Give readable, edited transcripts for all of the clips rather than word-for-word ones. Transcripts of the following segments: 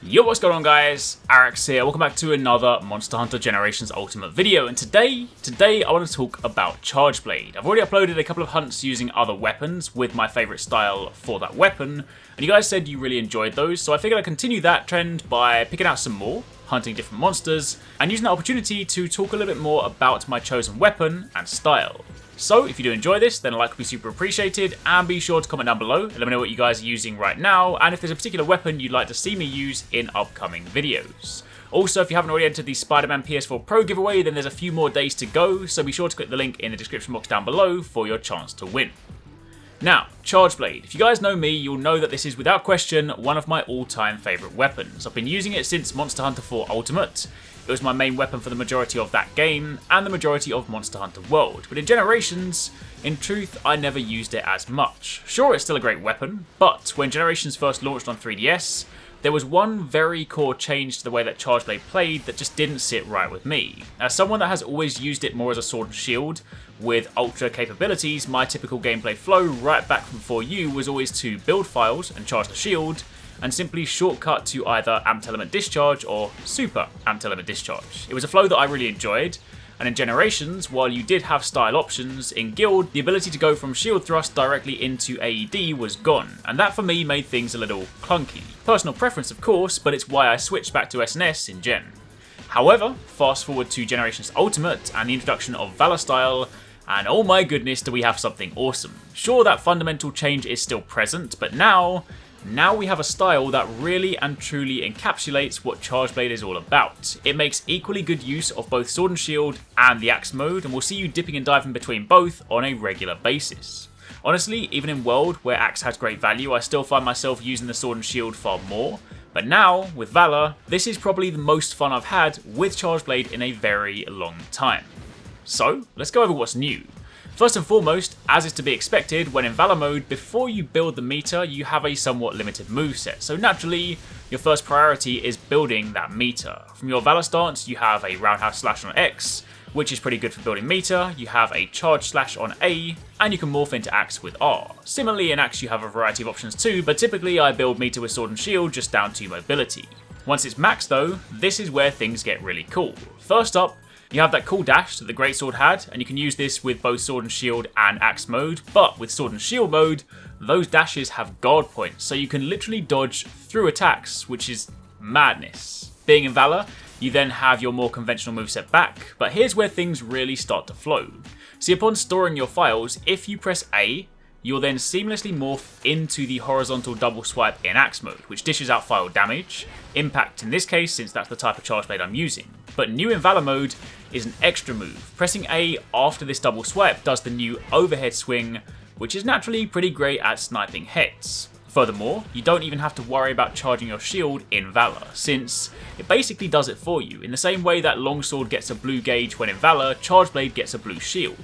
Yo, what's going on guys? Arekkz here, welcome back to another Monster Hunter Generations Ultimate video, and today I want to talk about Charge Blade. I've already uploaded a couple of hunts using other weapons with my favourite style for that weapon, and you guys said you really enjoyed those, so I figured I'd continue that trend by picking out some more, hunting different monsters, and using that opportunity to talk a little bit more about my chosen weapon and style. So, if you do enjoy this, then a like would be super appreciated, and be sure to comment down below and let me know what you guys are using right now, and if there's a particular weapon you'd like to see me use in upcoming videos. Also, if you haven't already entered the Spider-Man PS4 Pro giveaway, then there's a few more days to go, so be sure to click the link in the description box down below for your chance to win. Now, Charge Blade. If you guys know me, you'll know that this is without question one of my all-time favourite weapons. I've been using it since Monster Hunter 4 Ultimate. It was my main weapon for the majority of that game, and the majority of Monster Hunter World, but in Generations, in truth, I never used it as much. Sure, it's still a great weapon, but when Generations first launched on 3DS, there was one very core change to the way that Charge Blade played that just didn't sit right with me. As someone that has always used it more as a sword and shield, with ultra capabilities, my typical gameplay flow right back from 4U was always to build files and charge the shield, and simply shortcut to either Amped Element Discharge or Super Amped Element Discharge. It was a flow that I really enjoyed, and in Generations, while you did have style options, in Guild, the ability to go from shield thrust directly into AED was gone, and that for me made things a little clunky. Personal preference of course, but it's why I switched back to SNS in Gen. However, fast forward to Generations Ultimate and the introduction of Valor style, and oh my goodness do we have something awesome. Sure, that fundamental change is still present, but now we have a style that really and truly encapsulates what Charge Blade is all about. It makes equally good use of both Sword and Shield and the Axe mode, and we'll see you dipping and diving between both on a regular basis. Honestly, even in World, where Axe has great value, I still find myself using the Sword and Shield far more, but now, with Valor, this is probably the most fun I've had with Charge Blade in a very long time. So, let's go over what's new. First and foremost, as is to be expected, when in Valor mode, before you build the meter, you have a somewhat limited moveset, so naturally, your first priority is building that meter. From your Valor stance, you have a Roundhouse Slash on X, which is pretty good for building meter, you have a Charge Slash on A, and you can morph into Axe with R. Similarly, in Axe you have a variety of options too, but typically I build meter with Sword and Shield just down to mobility. Once it's maxed though, this is where things get really cool. First up, you have that cool dash that the Greatsword had, and you can use this with both Sword and Shield and Axe mode, but with Sword and Shield mode, those dashes have guard points, so you can literally dodge through attacks, which is madness. Being in Valor, you then have your more conventional moveset back, but here's where things really start to flow. See, upon storing your files, if you press A, you'll then seamlessly morph into the horizontal double swipe in Axe mode, which dishes out file damage, impact in this case since that's the type of Charge Blade I'm using. But new in Valor mode is an extra move. Pressing A after this double swipe does the new overhead swing, which is naturally pretty great at sniping heads. Furthermore, you don't even have to worry about charging your shield in Valor, since it basically does it for you, in the same way that Longsword gets a blue gauge when in Valor, Charge Blade gets a blue shield.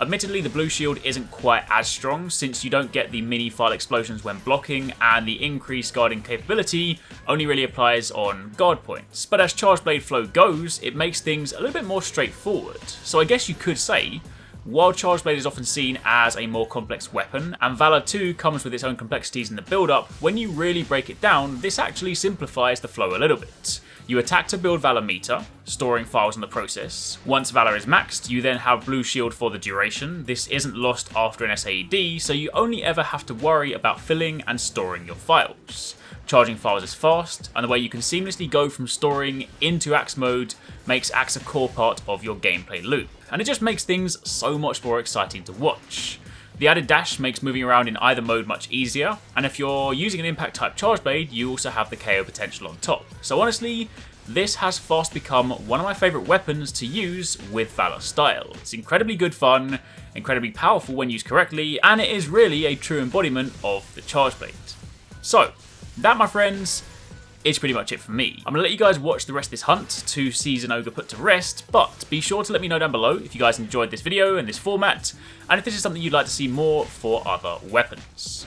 Admittedly, the blue shield isn't quite as strong since you don't get the mini file explosions when blocking, and the increased guarding capability only really applies on guard points. But as Charge Blade flow goes, it makes things a little bit more straightforward. So I guess you could say, while Charge Blade is often seen as a more complex weapon, and Valor 2 comes with its own complexities in the build-up, when you really break it down, this actually simplifies the flow a little bit. You attack to build Valor meter, storing files in the process. Once Valor is maxed, you then have blue shield for the duration. This isn't lost after an SAED, so you only ever have to worry about filling and storing your files. Charging files is fast, and the way you can seamlessly go from storing into Axe mode makes Axe a core part of your gameplay loop, and it just makes things so much more exciting to watch. The added dash makes moving around in either mode much easier, and if you're using an impact type Charge Blade, you also have the KO potential on top. So honestly, this has fast become one of my favourite weapons to use with Valor style. It's incredibly good fun, incredibly powerful when used correctly, and it is really a true embodiment of the Charge Blade. So, that my friends, is pretty much it for me. I'm going to let you guys watch the rest of this hunt to see Zinogre put to rest, but be sure to let me know down below if you guys enjoyed this video and this format, and if this is something you'd like to see more for other weapons.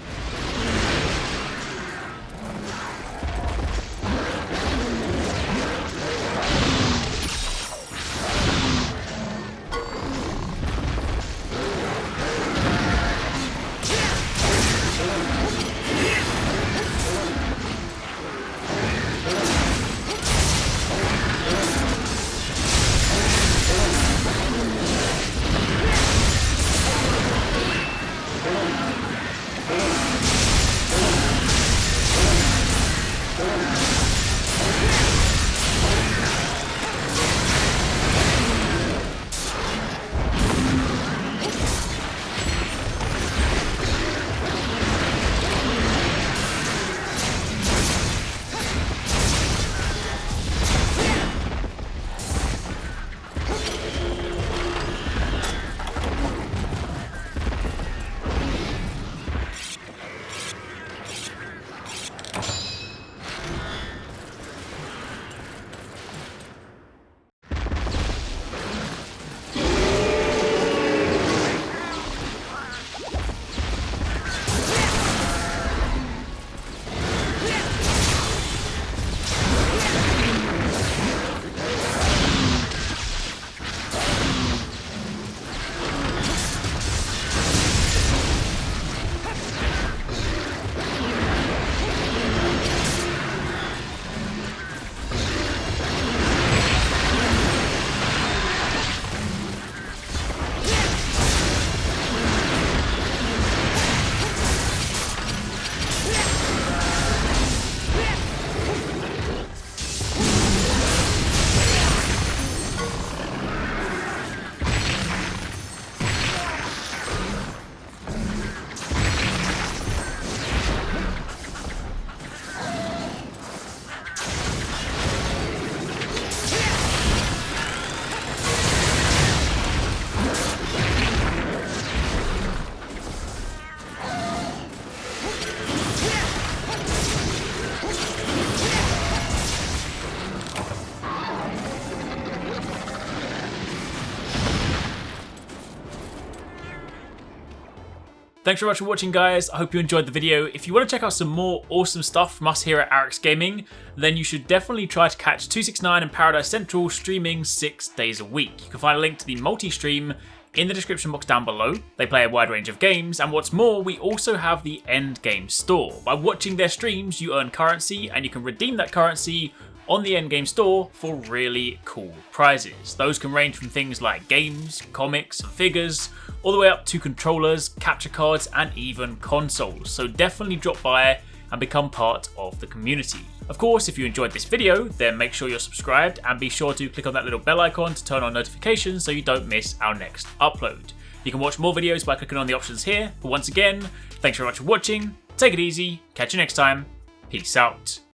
Thanks very much for watching, guys. I hope you enjoyed the video. If you want to check out some more awesome stuff from us here at Arekkz Gaming, then you should definitely try to catch 269 and Paradise Central streaming 6 days a week. You can find a link to the multi-stream in the description box down below. They play a wide range of games, and what's more, we also have the Endgame store. By watching their streams, you earn currency, and you can redeem that currency on the Endgame store for really cool prizes. Those can range from things like games, comics, and figures, all the way up to controllers, capture cards, and even consoles. So definitely drop by and become part of the community. Of course, if you enjoyed this video, then make sure you're subscribed and be sure to click on that little bell icon to turn on notifications so you don't miss our next upload. You can watch more videos by clicking on the options here, but once again, thanks very much for watching, take it easy, catch you next time, peace out.